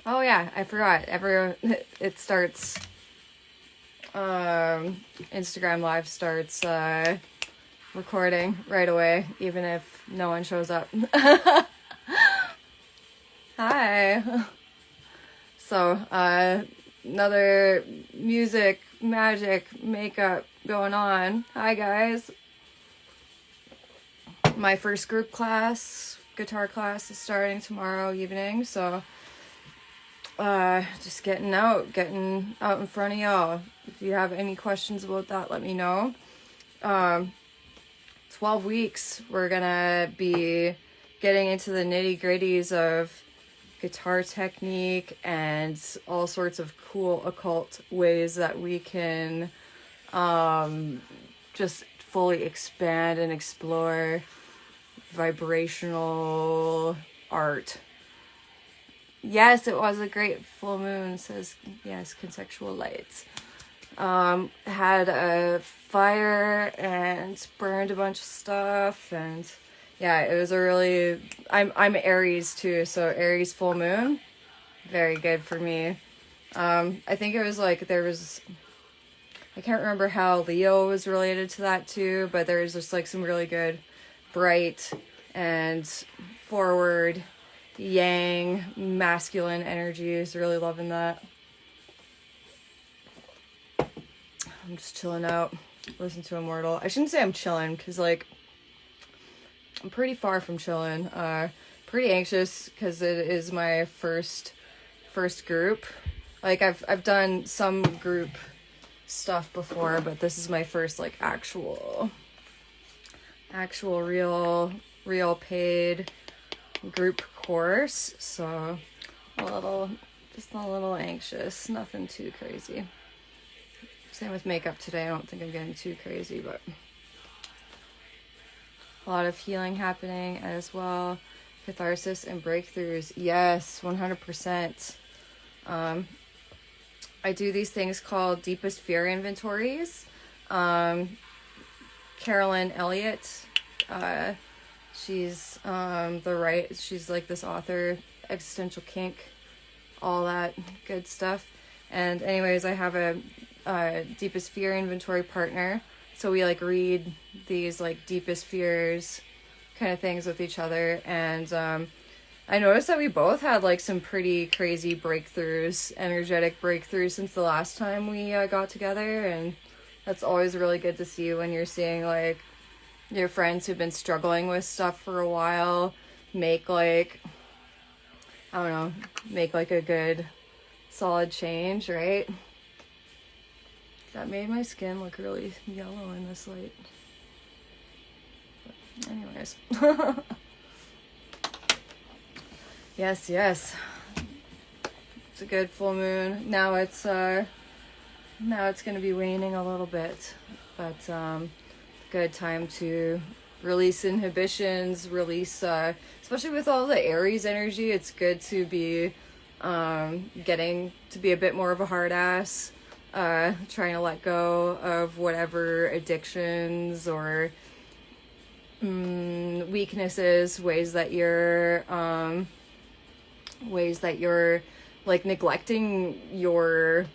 Oh yeah, I forgot. It starts, Instagram Live starts recording right away, even if no one shows up. Hi. So, another music, magic, makeup going on. Hi guys. My first group class, guitar class, is starting tomorrow evening, so just getting out in front of y'all. If you have any questions about that, let me know. 12 weeks, we're gonna be getting into the nitty-gritties of guitar technique and all sorts of cool occult ways that we can just fully expand and explore vibrational art. Yes, it was a great full moon, says, yes, Contextual Lights. Had a fire and burned a bunch of stuff, and yeah, it was a really, I'm Aries too, so Aries full moon, very good for me. I think it was like, I can't remember how Leo was related to that too, but there was just like some really good bright and forward yang masculine energies. Really loving that. I'm just chilling out, listen to Immortal. I shouldn't say I'm chilling, because like I'm pretty far from chilling. Pretty anxious because it is my first group. Like I've done some group stuff before, but this is my first like actual real paid group course. So a little anxious, nothing too crazy. Same with makeup today. I don't think I'm getting too crazy, but a lot of healing happening as well. Catharsis and breakthroughs. Yes, 100%. I do these things called deepest fear inventories. Carolyn Elliott, she's she's like this author, existential kink, all that good stuff. And anyways, I have a deepest fear inventory partner, so we like read these like deepest fears kind of things with each other. And I noticed that we both had like some pretty crazy breakthroughs, energetic breakthroughs, since the last time we got together. And that's always really good to see when you're seeing like your friends who've been struggling with stuff for a while make like, I don't know, make like a good solid change, right? That made my skin look really yellow in this light. But anyways. Yes. It's a good full moon. Now it's going to be waning a little bit, but good time to release inhibitions, especially with all the Aries energy. It's good to be getting to be a bit more of a hard ass, trying to let go of whatever addictions or weaknesses, ways that you're like neglecting your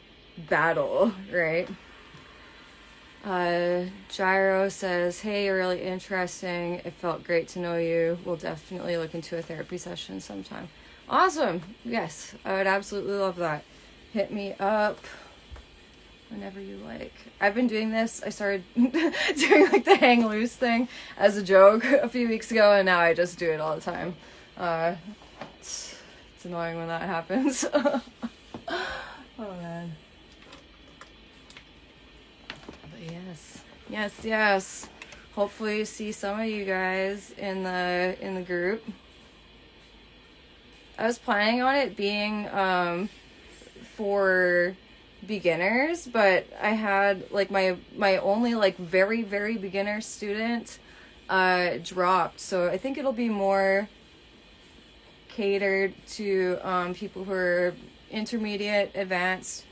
battle, right? Gyro says, hey, really interesting. It felt great to know you. We'll definitely look into a therapy session sometime. Awesome. Yes, I would absolutely love that. Hit me up whenever you like. I've been doing this. I started doing like the hang loose thing as a joke a few weeks ago, and now I just do it all the time. It's annoying when that happens. Oh man. But yes. Hopefully see some of you guys in the group. I was planning on it being for beginners, but I had like my only like very, very beginner student dropped, so I think it'll be more catered to people who are intermediate, advanced.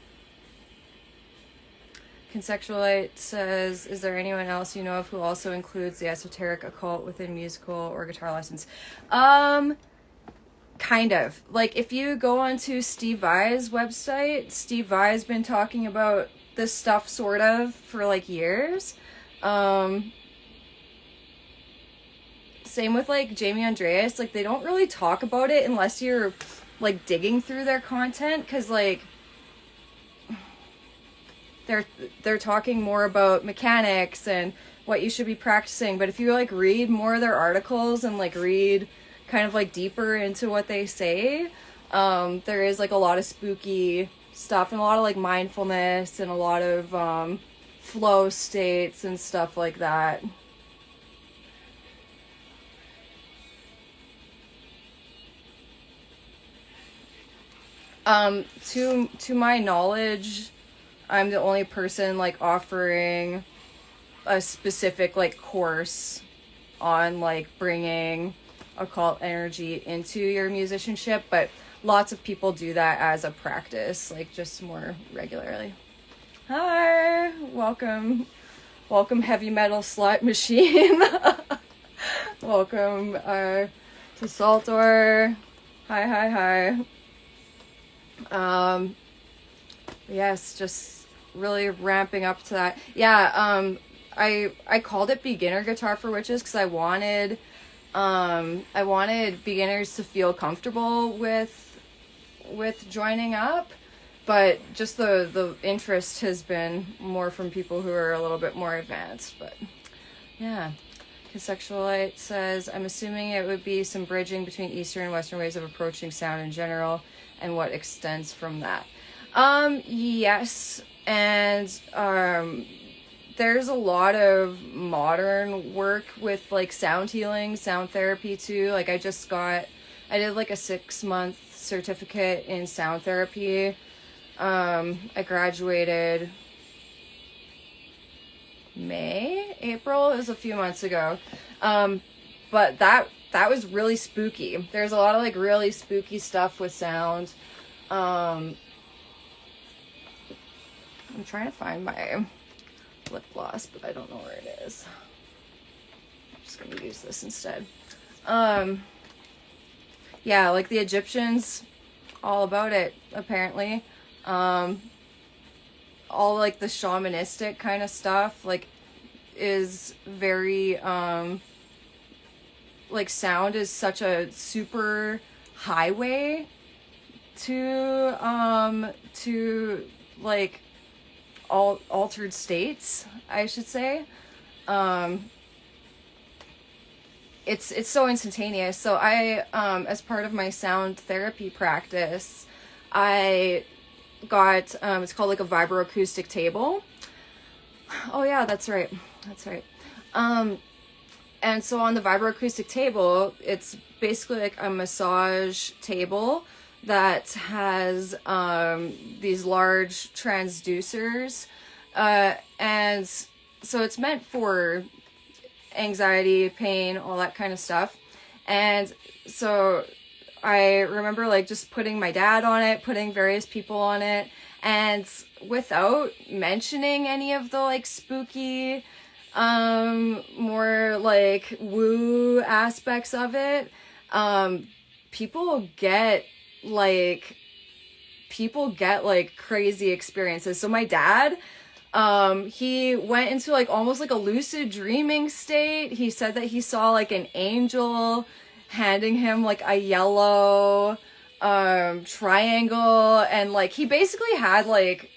Conceptualite says, is there anyone else you know of who also includes the esoteric occult within musical or guitar lessons? Kind kind of. Like, if you go onto Steve Vai's website, Steve Vai's been talking about this stuff sort of for like years. Same with like Jamie Andreas. Like, they don't really talk about it unless you're like digging through their content, because like they're talking more about mechanics and what you should be practicing. But if you like read more of their articles and like read kind of like deeper into what they say, there is like a lot of spooky stuff and a lot of like mindfulness and a lot of flow states and stuff like that. To my knowledge, I'm the only person like offering a specific like course on like bringing occult energy into your musicianship, but lots of people do that as a practice, like just more regularly. Hi, welcome heavy metal slut machine. Welcome to Saltor. Hi. Yes, just really ramping up to that. Yeah, I called it beginner guitar for witches because I wanted beginners to feel comfortable with joining up, but just the interest has been more from people who are a little bit more advanced. But yeah, Conceptualite says, I'm assuming it would be some bridging between Eastern and Western ways of approaching sound in general and what extends from that. Yes, and there's a lot of modern work with like sound healing, sound therapy too. Like I did like a 6-month certificate in sound therapy. I graduated April, it was a few months ago. But that was really spooky. There's a lot of like really spooky stuff with sound. I'm trying to find my lip gloss, but I don't know where it is. I'm just gonna use this instead. Yeah, like the Egyptians, all about it, apparently. All like the shamanistic kind of stuff, like, is very, like sound is such a super highway to like altered states, I should say. It's so instantaneous. So I, as part of my sound therapy practice, I got, it's called like a vibroacoustic table. Oh yeah, that's right. And so on the vibroacoustic table, it's basically like a massage table that has these large transducers, and so it's meant for anxiety, pain, all that kind of stuff. And so I remember like just putting my dad on it, putting various people on it, and without mentioning any of the like spooky, more like woo aspects of it, people get like crazy experiences. So my dad, he went into like almost like a lucid dreaming state. He said that he saw like an angel handing him like a yellow triangle, and like he basically had like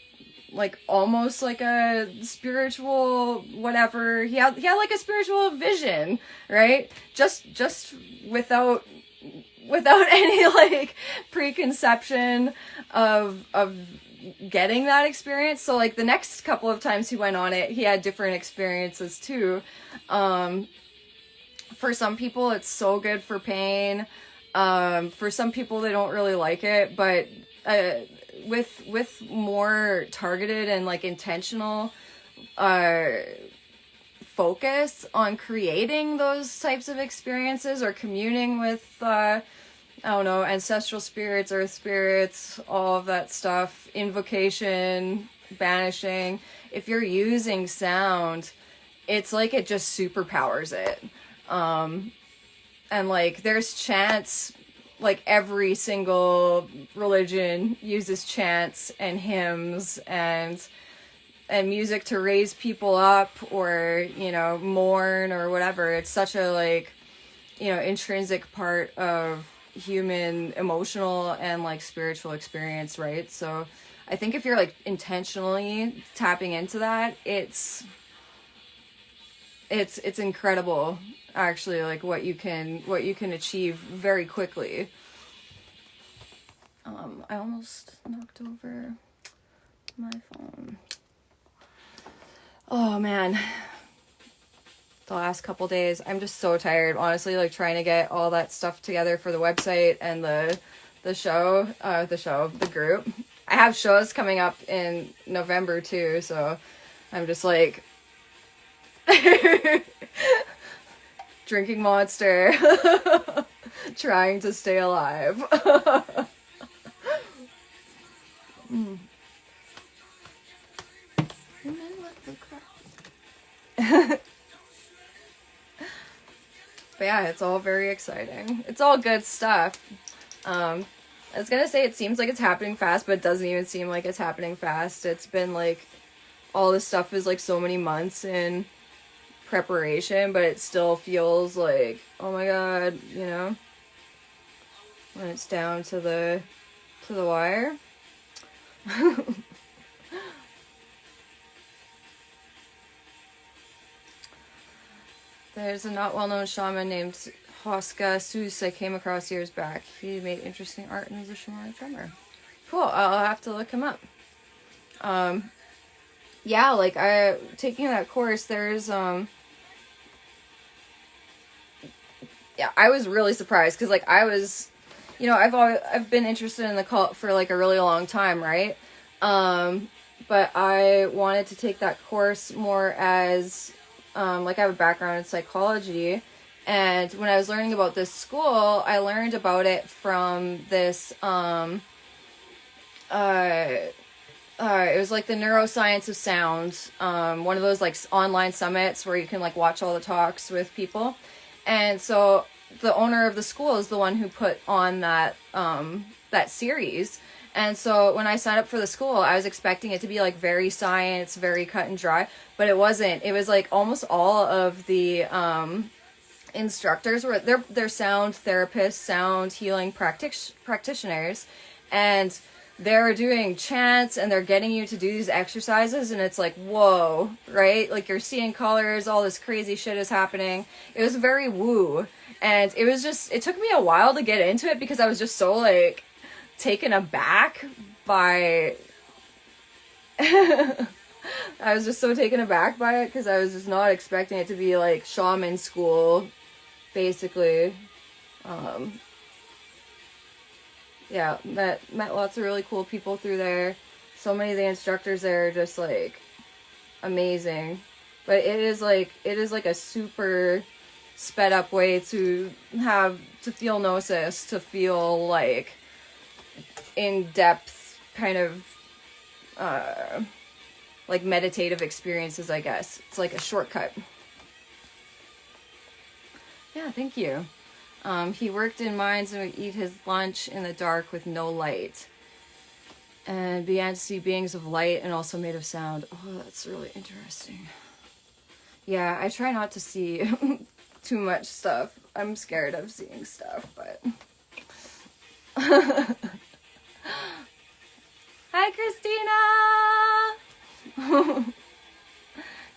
almost like a spiritual whatever. He had like a spiritual vision, right? Just without any like preconception of getting that experience. So like the next couple of times he went on it, he had different experiences too. For some people it's so good for pain. For some people they don't really like it, but with more targeted and like intentional focus on creating those types of experiences or communing with I don't know, ancestral spirits, earth spirits, all of that stuff, invocation, banishing. If you're using sound, it's like it just superpowers it. And like there's chants like every single religion uses chants and hymns and music to raise people up, or, you know, mourn or whatever. It's such a, like, you know, intrinsic part of human emotional and like spiritual experience, right? So I think if you're like intentionally tapping into that, it's incredible, actually, like what you can achieve very quickly. I almost knocked over my phone. Oh man, the last couple days I'm just so tired, honestly, like trying to get all that stuff together for the website and the group. I have shows coming up in November too, so I'm just like drinking Monster, trying to stay alive. But yeah, it's all very exciting. It's all good stuff. I was gonna say it seems like it's happening fast, but it doesn't even seem like it's happening fast. It's been like, all this stuff is like so many months in preparation, but it still feels like, oh my god, you know, when it's down to the wire. There's a not well-known shaman named Hoska Sus I came across years back. He made interesting art and was a shamanic drummer. Cool, I'll have to look him up. Yeah, like, taking that course, there's, yeah, I was really surprised, because, like, I was, you know, I've been interested in the occult for, like, a really long time, right? But I wanted to take that course more as, like, I have a background in psychology, and when I was learning about this school, I learned about it from this, it was like the neuroscience of sound, one of those like online summits where you can like watch all the talks with people. And so the owner of the school is the one who put on that series. And so when I signed up for the school, I was expecting it to be like very science, very cut and dry, but it wasn't. It was like almost all of the instructors were, they're sound therapists, sound healing practitioners, and they're doing chants and they're getting you to do these exercises, and it's like, whoa, right? Like, you're seeing colors, all this crazy shit is happening. It was very woo, and it was just, it took me a while to get into it because I was just so like taken aback by I was just so taken aback by it because I was just not expecting it to be like shaman school, basically. Yeah, met lots of really cool people through there. So many of the instructors there are just like amazing. But it is like a super sped up way to feel gnosis, to feel like in-depth kind of like meditative experiences, I guess. It's like a shortcut. Yeah, thank you. He worked in mines and would eat his lunch in the dark with no light, and began to see beings of light and also made of sound. Oh, that's really interesting. Yeah, I try not to see too much stuff. I'm scared of seeing stuff, but... Hi, Christina!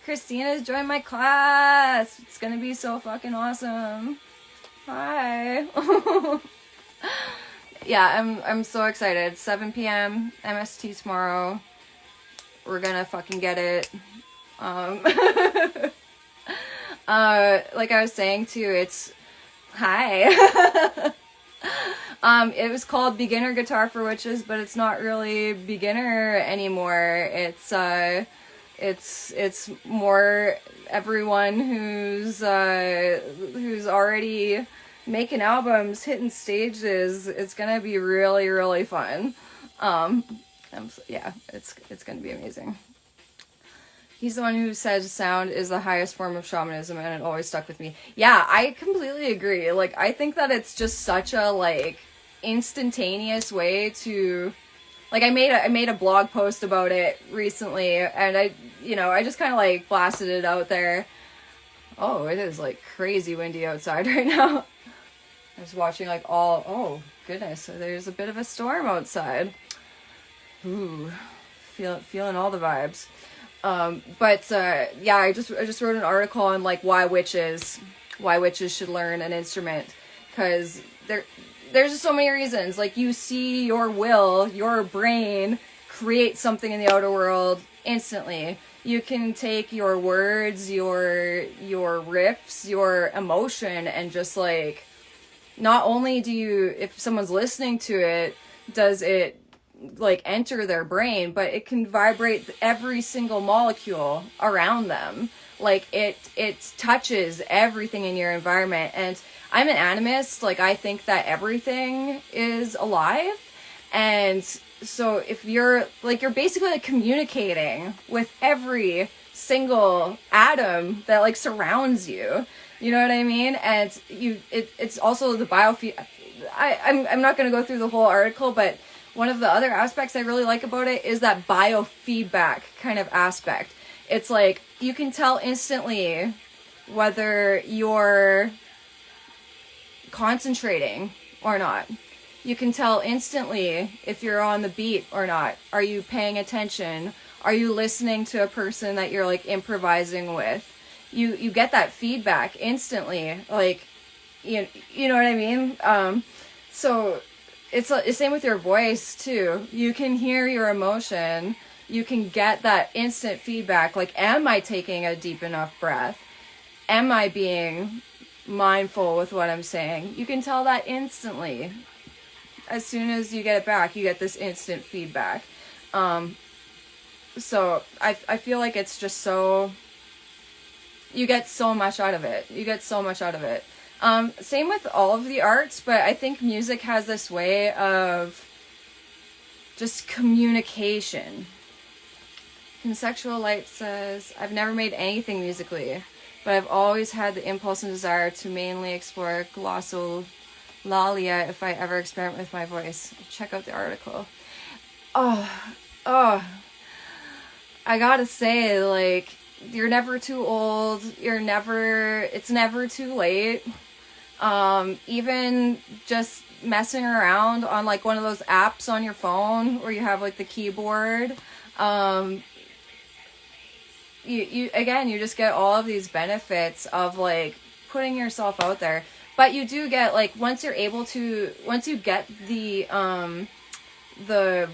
Christina's joined my class. It's gonna be so fucking awesome. Hi. Yeah, I'm so excited. 7 p.m. MST tomorrow. We're gonna fucking get it. Like I was saying too, it's hi. It was called Beginner Guitar for Witches, but it's not really beginner anymore. It's more everyone who's already making albums, hitting stages. It's gonna be really, really fun. Yeah, it's gonna be amazing. He's the one who says sound is the highest form of shamanism, and it always stuck with me. Yeah, I completely agree. Like, I think that it's just such a, like, instantaneous way to, like, I made a blog post about it recently, and I just kind of like blasted it out there. Oh, it is like crazy windy outside right now. I was watching like oh goodness, there's a bit of a storm outside. Ooh, feeling all the vibes. Yeah, I just wrote an article on like why witches should learn an instrument, because there's just so many reasons. Like, you see your brain create something in the outer world instantly. You can take your words, your riffs, your emotion, and just like, not only if someone's listening to it, does it like enter their brain, but it can vibrate every single molecule around them. Like, it touches everything in your environment. And I'm an animist. Like, I think that everything is alive. And so if you're basically like communicating with every single atom that like surrounds you, you know what I mean? And it's also the I'm not going to go through the whole article, but one of the other aspects I really like about it is that biofeedback kind of aspect. It's like, you can tell instantly whether you're concentrating or not. You can tell instantly if you're on the beat or not. Are you paying attention? Are you listening to a person that you're like improvising with? You get that feedback instantly. Like, you know what I mean? So it's the same with your voice too. You can hear your emotion. You can get that instant feedback. Like, am I taking a deep enough breath? Am I being mindful with what I'm saying? You can tell that instantly. As soon as you get it back, you get this instant feedback. So I feel like it's just so, you get so much out of it. Same with all of the arts, but I think music has this way of just communication. Conceptual Light says, I've never made anything musically, but I've always had the impulse and desire to mainly explore glossolalia if I ever experiment with my voice. Check out the article. Oh, I gotta say, like, you're never too old. It's never too late. Even just messing around on like one of those apps on your phone where you have like the keyboard, you just get all of these benefits of like putting yourself out there. But you do get, like, once you get the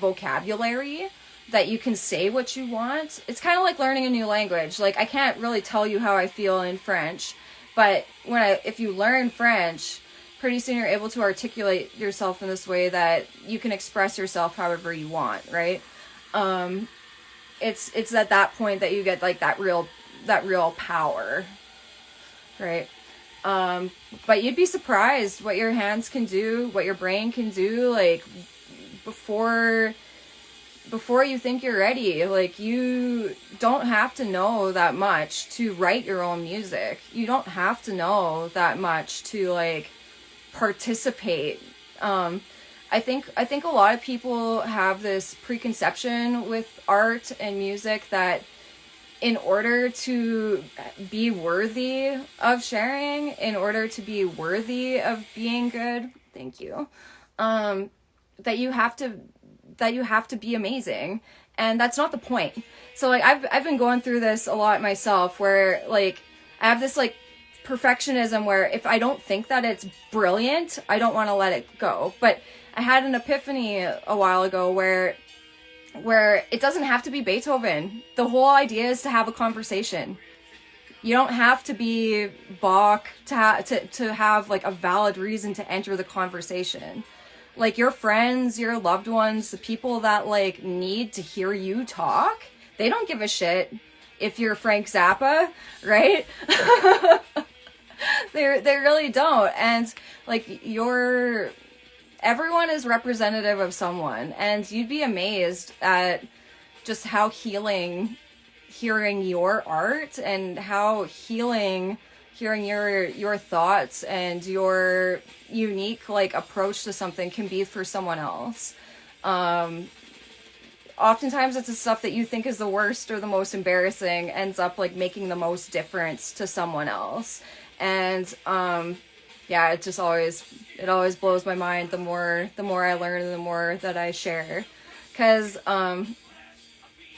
vocabulary that you can say what you want, it's kind of like learning a new language. Like, I can't really tell you how I feel in French, but if you learn French, pretty soon you're able to articulate yourself in this way that you can express yourself however you want, right? It's at that point that you get like that real power, right? But you'd be surprised what your hands can do, what your brain can do, like, before you think you're ready. Like, you don't have to know that much to write your own music. You don't have to know that much to like participate. I think a lot of people have this preconception with art and music that in order to be worthy of sharing, in order to be worthy of being good, thank you, that you have to be amazing. And that's not the point. So like, I've been going through this a lot myself, where like I have this like perfectionism where if I don't think that it's brilliant, I don't want to let it go. But I had an epiphany a while ago where it doesn't have to be Beethoven. The whole idea is to have a conversation. You don't have to be Bach to have like a valid reason to enter the conversation. Like, your friends, your loved ones, the people that like need to hear you talk, they don't give a shit if you're Frank Zappa, right? They really don't. And like, everyone is representative of someone, and you'd be amazed at just how healing hearing your art and how healing hearing your thoughts and your unique like approach to something can be for someone else. Oftentimes it's the stuff that you think is the worst or the most embarrassing ends up like making the most difference to someone else. And yeah, it always blows my mind the more I learn and the more that I share. Because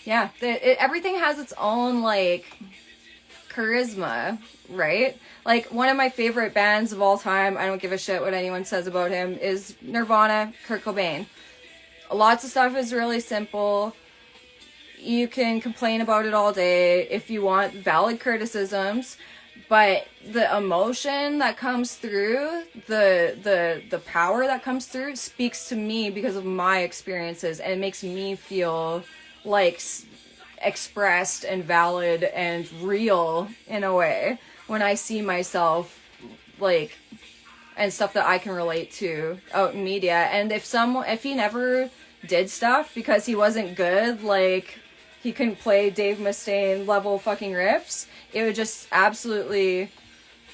yeah, everything has its own like charisma, right? Like one of my favorite bands of all time, I don't give a shit what anyone says about him, is Nirvana, Kurt Cobain. Lots of stuff is really simple. You can complain about it all day if you want valid criticisms, but the emotion that comes through, the power that comes through speaks to me because of my experiences, and it makes me feel like expressed and valid and real in a way when I see myself like and stuff that I can relate to out in media. And if he never did stuff because he wasn't good, like he couldn't play Dave Mustaine level fucking riffs, it would just absolutely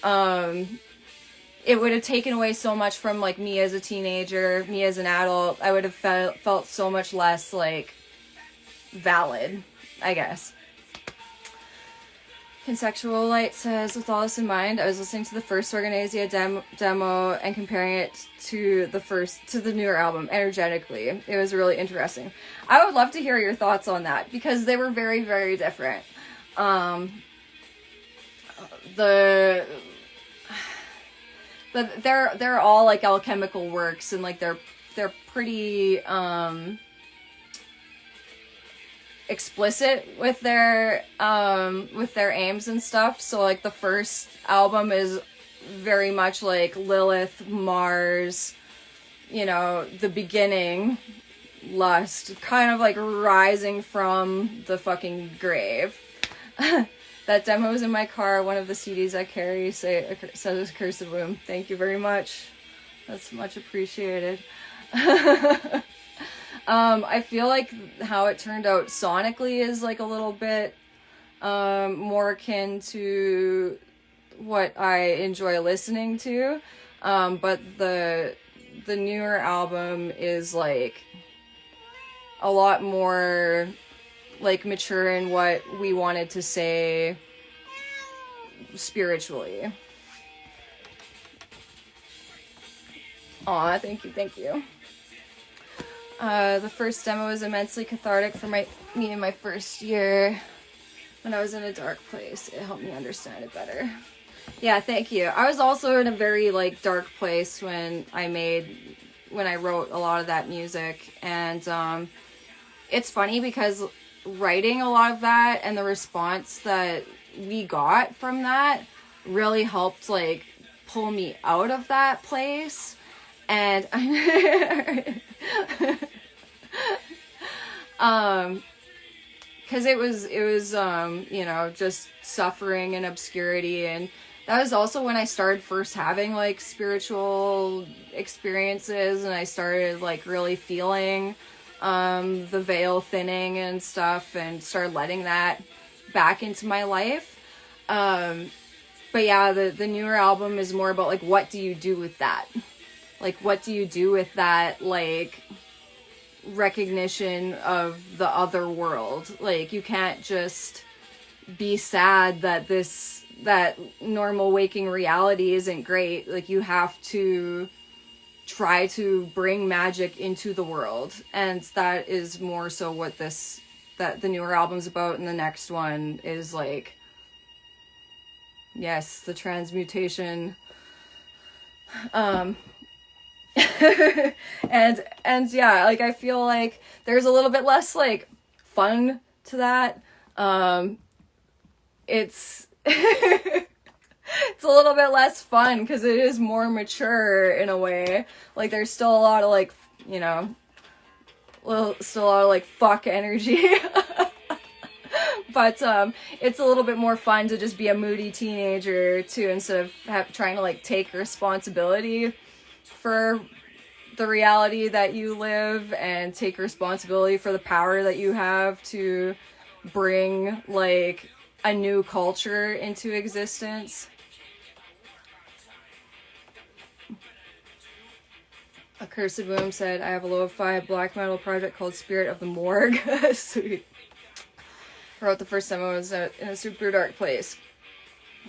it would have taken away so much from like me as a teenager, me as an adult. I would have felt so much less like valid, I guess. Consexual Light says, with all this in mind, I was listening to the first Sorguinazia demo and comparing it to the newer album, energetically. It was really interesting. I would love to hear your thoughts on that, because they were very, very different. They're all like alchemical works, and like they're pretty explicit with their aims and stuff. So like the first album is very much like Lilith, Mars, you know, the beginning, lust, kind of like rising from the fucking grave. That demo is in my car. One of the CDs I carry says Cursed Womb. Thank you very much. That's much appreciated. I feel like how it turned out sonically is like a little bit more akin to what I enjoy listening to. But the newer album is like a lot more like mature in what we wanted to say spiritually. Aw, thank you. The first demo was immensely cathartic for me in my first year. When I was in a dark place, it helped me understand it better. Yeah, thank you. I was also in a very like dark place when I wrote a lot of that music, and it's funny because writing a lot of that and the response that we got from that really helped like pull me out of that place. And because it was you know, just suffering and obscurity, and that was also when I started first having like spiritual experiences, and I started like really feeling the veil thinning and stuff, and started letting that back into my life. But yeah, the newer album is more about like, what do you do with that? Like, what do you do with that, like, recognition of the other world? Like, you can't just be sad that that normal waking reality isn't great. Like, you have to try to bring magic into the world. And that is more so what that the newer album's about. And the next one is, like, yes, the transmutation. and yeah, like I feel like there's a little bit less like fun to that. It's it's a little bit less fun because it is more mature in a way. Like there's still a lot of like, you know, still a lot of like fuck energy. But it's a little bit more fun to just be a moody teenager too, instead of trying to like take responsibility for the reality that you live and take responsibility for the power that you have to bring like a new culture into existence. Accursed Womb said, I have a lo-fi black metal project called Spirit of the Morgue. Sweet. I wrote the first time I was in a super dark place.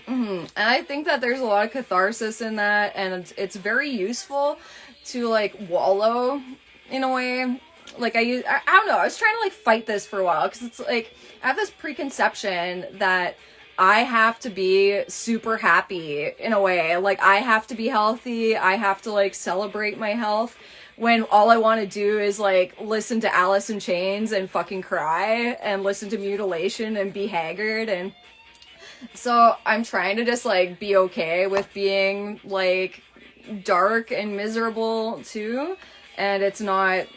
And I think that there's a lot of catharsis in that, and it's very useful to like wallow in a way. Like I don't know, I was trying to like fight this for a while, because it's like I have this preconception that I have to be super happy in a way. Like I have to be healthy, I have to like celebrate my health, when all I want to do is like listen to Alice in Chains and fucking cry, and listen to Mutilation and be haggard. And so I'm trying to just like be okay with being like dark and miserable too. And it's not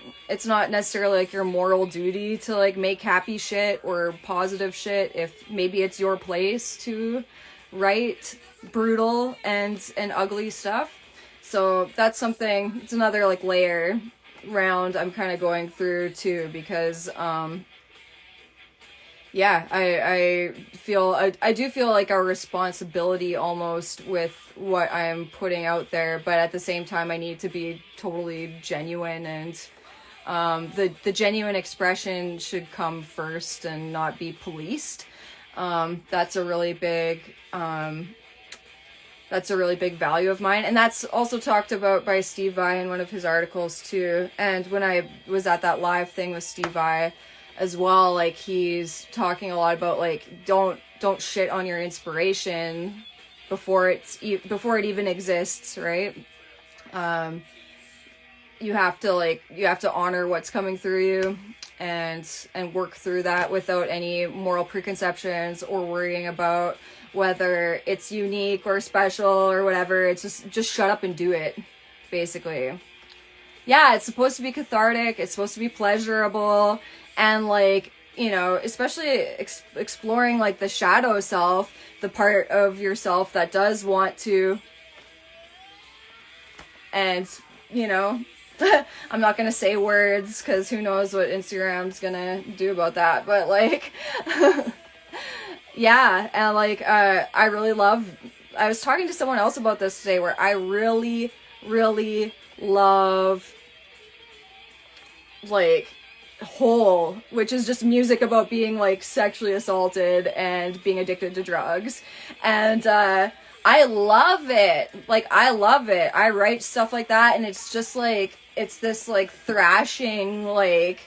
necessarily like your moral duty to like make happy shit or positive shit, if maybe it's your place to write brutal and ugly stuff. So that's something, it's another like layer round I'm kind of going through too, because yeah, I do feel like a responsibility almost with what I'm putting out there, but at the same time I need to be totally genuine, and the genuine expression should come first and not be policed. That's a really big value of mine, and that's also talked about by Steve Vai in one of his articles too. And when I was at that live thing with Steve Vai as well, like he's talking a lot about like don't shit on your inspiration before it even exists, right? You have to honor what's coming through you and work through that without any moral preconceptions or worrying about whether it's unique or special or whatever. It's just shut up and do it, basically. Yeah, it's supposed to be cathartic, it's supposed to be pleasurable, and like, you know, especially exploring like the shadow self, the part of yourself that does want to, and you know, I'm not gonna say words because who knows what Instagram's gonna do about that, but like yeah. And like I was talking to someone else about this today, where I really love like Hole, which is just music about being like sexually assaulted and being addicted to drugs, and I love it. Like I love it. I write stuff like that, and it's just like it's this like thrashing like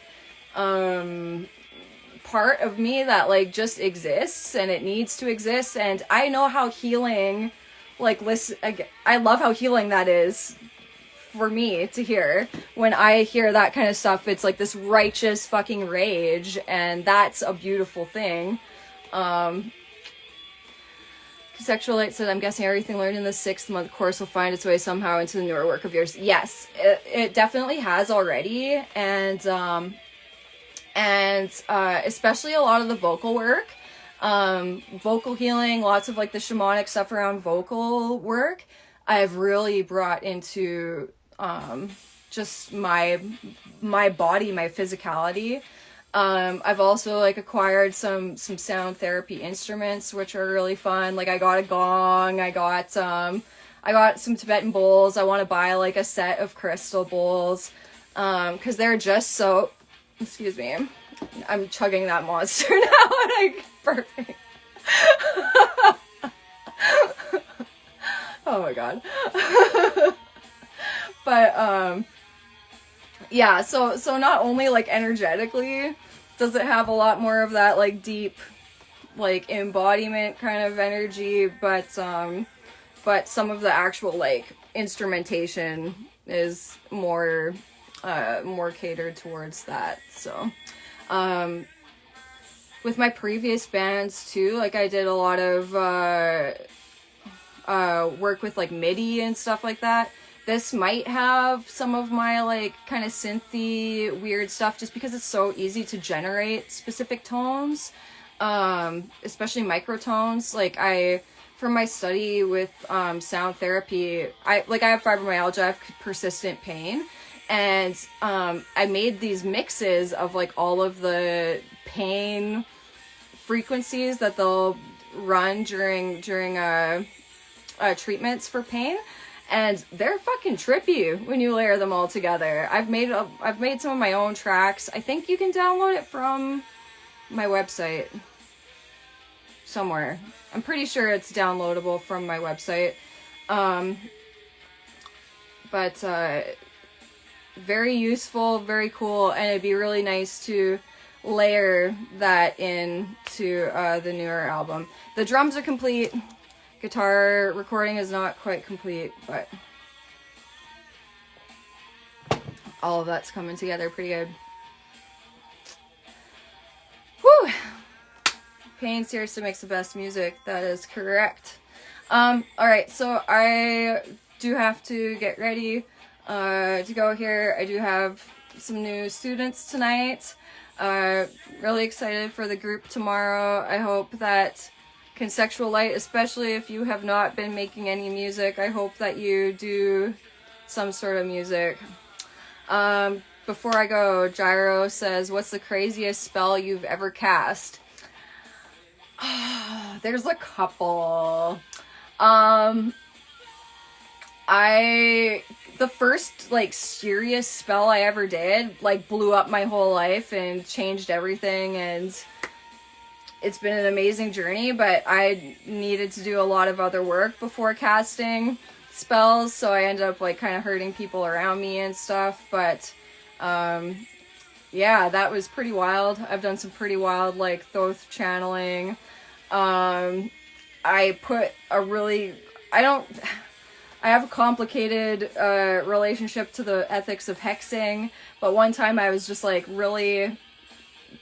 part of me that like just exists, and it needs to exist. And I know how healing, like I love how healing that is for me to hear. When I hear that kind of stuff, it's like this righteous fucking rage, and that's a beautiful thing. Sexual Light said, I'm guessing everything learned in the 6th month course will find its way somehow into the newer work of yours. Yes, it definitely has already, and especially a lot of the vocal work, vocal healing, lots of like the shamanic stuff around vocal work, I've really brought into just my body, my physicality. I've also like acquired some sound therapy instruments, which are really fun. Like I got a gong, I got some Tibetan bowls. I want to buy like a set of crystal bowls, because they're just so, excuse me, I'm chugging that monster now, and I, perfect. Oh my god. But yeah, so not only like energetically does it have a lot more of that like deep like embodiment kind of energy, but some of the actual like instrumentation is more catered towards that. So with my previous bands too, like I did a lot of work with like MIDI and stuff like that. This might have some of my like kind of synthy weird stuff, just because it's so easy to generate specific tones, especially microtones. Like for my study with sound therapy, I have fibromyalgia, I have persistent pain, and I made these mixes of like all of the pain frequencies that they'll run during treatments for pain. and they're fucking trippy when you layer them all together. I've made some of my own tracks. I think you can download it from my website somewhere. I'm pretty sure it's downloadable from my website. But very useful, very cool, and it'd be really nice to layer that into the newer album. The drums are complete. Guitar recording is not quite complete, but all of that's coming together pretty good. Whew! Pain seriously makes the best music. That is correct. Alright, so I do have to get ready to go here. I do have some new students tonight. Really excited for the group tomorrow. I hope that Conceptual Light, especially if you have not been making any music, I hope that you do some sort of music. Before I go, Gyro says, what's the craziest spell you've ever cast? There's a couple. The first, like, serious spell I ever did, like, blew up my whole life and changed everything, and it's been an amazing journey, but I needed to do a lot of other work before casting spells, so I ended up, like, kind of hurting people around me and stuff, but, yeah, that was pretty wild. I've done some pretty wild, like, Thoth channeling. I have a complicated relationship to the ethics of hexing, but one time I was just like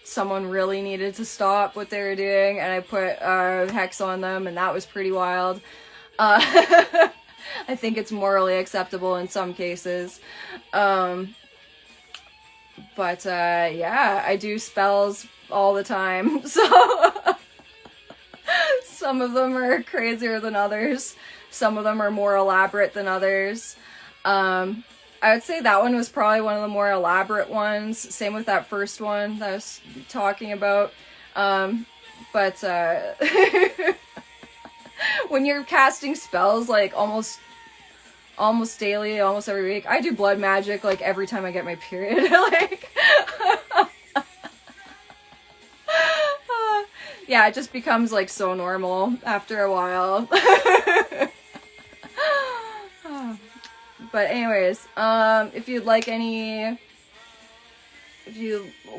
someone really needed to stop what they were doing, and I put hex on them, and that was pretty wild. I think it's morally acceptable in some cases. But yeah, I do spells all the time, so some of them are crazier than others. Some of them are more elaborate than others. I would say that one was probably one of the more elaborate ones. Same with that first one that I was talking about. But when you're casting spells, like, almost daily, almost every week, I do blood magic, like, every time I get my period. Like, yeah, it just becomes, like, so normal after a while. But anyways, if you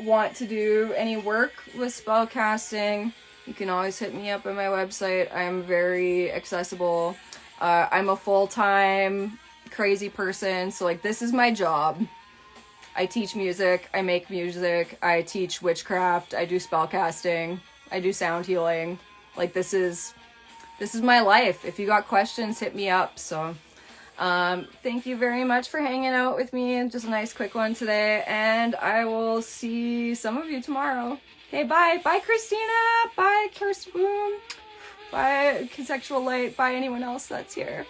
want to do any work with spell casting, you can always hit me up on my website. I'm very accessible. I'm a full-time crazy person, so, like, this is my job. I teach music, I make music, I teach witchcraft, I do spell casting, I do sound healing. Like, this is my life. If you got questions, hit me up. So thank you very much for hanging out with me. Just a nice quick one today, and I will see some of you tomorrow. Okay, bye. Bye, Christina. Bye, Kirsten. Bye, Conceptual Light. Bye, anyone else that's here.